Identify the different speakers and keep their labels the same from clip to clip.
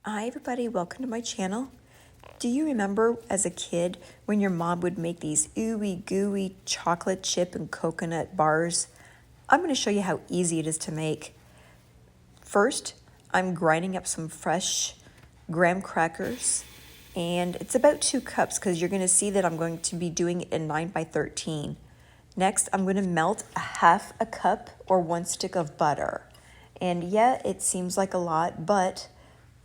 Speaker 1: Hi everybody, welcome to my channel. Do you remember as a kid when your mom would make these ooey gooey chocolate chip and coconut bars? I'm going to show you how easy it is to make. First, I'm grinding up some fresh graham crackers, and it's about 2 cups because you're going to see that I'm going to be doing it in 9 by 13. Next, I'm going to melt a half a cup or 1 stick of butter. And yeah, it seems like a lot, but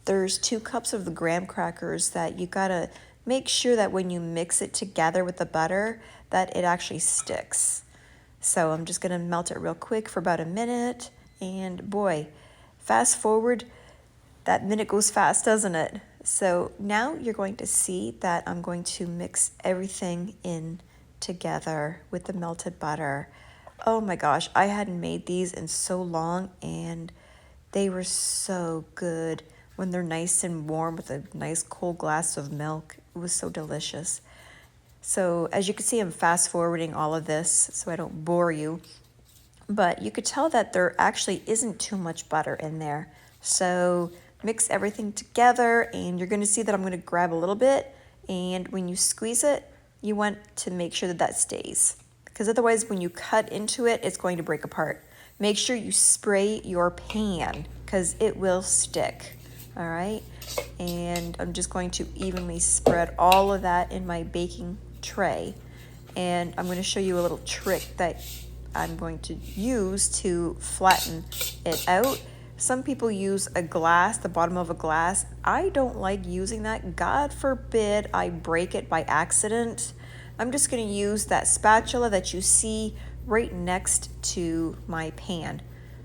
Speaker 1: there's 2 cups of the graham crackers that you gotta make sure that when you mix it together with the butter that it actually sticks. So I'm just gonna melt it real quick for about a minute, and boy, fast forward, that minute goes fast, doesn't it? So now you're going to see that I'm going to mix everything in together with the melted butter. Oh my gosh, I hadn't made these in so long and they were so good when they're nice and warm with a nice cold glass of milk. It was so delicious. So as you can see, I'm fast forwarding all of this so I don't bore you. But you could tell that there actually isn't too much butter in there. So mix everything together and you're gonna see that I'm gonna grab a little bit, and when you squeeze it, you want to make sure that that stays, because otherwise when you cut into it, it's going to break apart. Make sure you spray your pan because it will stick. All right, and I'm just going to evenly spread all of that in my baking tray, and I'm going to show you a little trick that I'm going to use to flatten it out. Some people use a glass, the bottom of a glass. I don't like using that. God forbid I break it by accident. I'm just going to use that spatula that you see right next to my pan.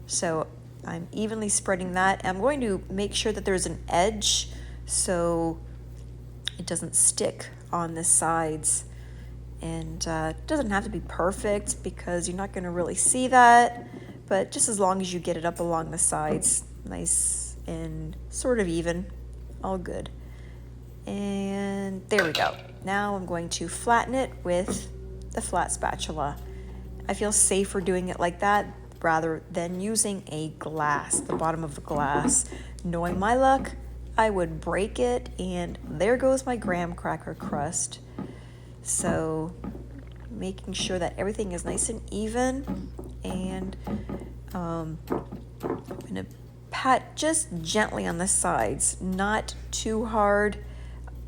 Speaker 1: So I'm evenly spreading that. I'm going to make sure that there's an edge so it doesn't stick on the sides. And it doesn't have to be perfect because you're not going to really see that, but just as long as you get it up along the sides, nice and sort of even, all good. And there we go. Now I'm going to flatten it with the flat spatula. I feel safer doing it like that rather than using a glass, the bottom of the glass. Knowing my luck, I would break it, and there goes my graham cracker crust. So making sure that everything is nice and even, and I'm gonna pat just gently on the sides, not too hard.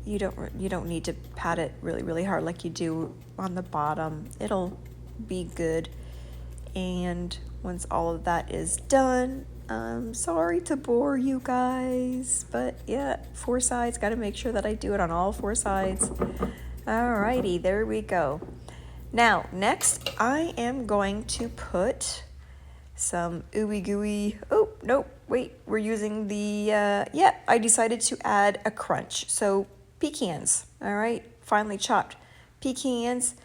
Speaker 1: You don't need to pat it really hard like you do on the bottom. It'll be good. And once all of that is done, I'm sorry to bore you guys, but yeah, 4 sides, got to make sure that I do it on all 4 sides. Alrighty, there we go. Now, next, I am going to put some ooey gooey. Oh, nope, wait, we're using the, I decided to add a crunch. So, pecans, all right, finely chopped pecans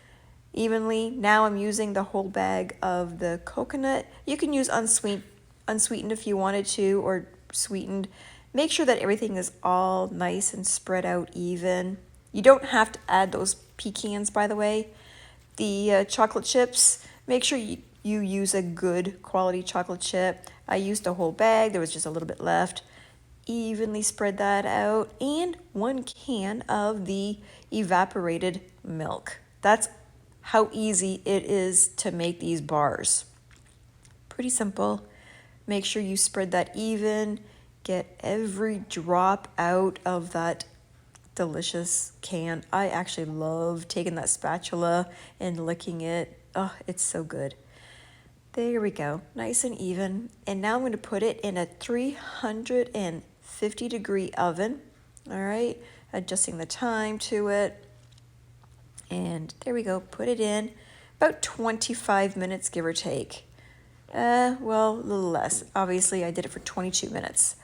Speaker 1: evenly. Now I'm using the whole bag of the coconut. You can use unsweetened if you wanted to, or sweetened. Make sure that everything is all nice and spread out even. You don't have to add those pecans, by the way. The chocolate chips, make sure you use a good quality chocolate chip. I used a whole bag. There was just a little bit left. Evenly spread that out. And 1 can of the evaporated milk. That's how easy it is to make these bars. Pretty simple. Make sure you spread that even. Get every drop out of that delicious can. I actually love taking that spatula and licking it. Oh, it's so good. There we go, nice and even. And now I'm going to put it in a 350-degree oven. All right, adjusting the time to it. And there we go, put it in about 25 minutes, give or take. Well, a little less. Obviously, I did it for 22 minutes.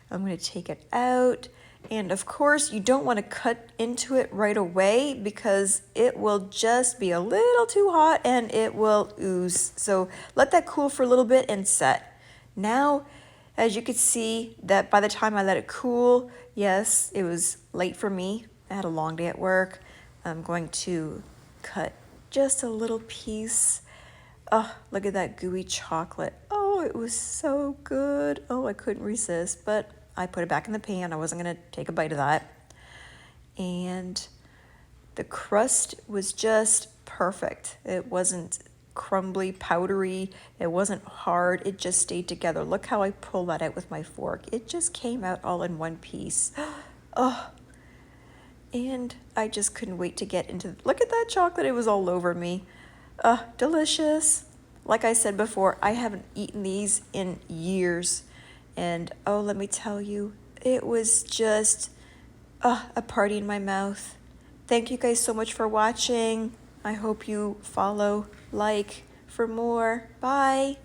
Speaker 1: I'm going to take it out. And of course, you don't want to cut into it right away because it will just be a little too hot and it will ooze. So let that cool for a little bit and set. Now, as you can see, that by the time I let it cool, yes, it was late for me. I had a long day at work. I'm going to cut just a little piece. Oh, look at that gooey chocolate. Oh, it was so good. Oh, I couldn't resist, but I put it back in the pan. I wasn't going to take a bite of that. And the crust was just perfect. It wasn't crumbly, powdery. It wasn't hard. It just stayed together. Look how I pull that out with my fork. It just came out all in one piece. Oh, and I just couldn't wait to get into, look at that chocolate. It was all over me. Delicious. Like I said before, I haven't eaten these in years. And oh, let me tell you, it was just a party in my mouth. Thank you guys so much for watching. I hope you follow, like for more. Bye.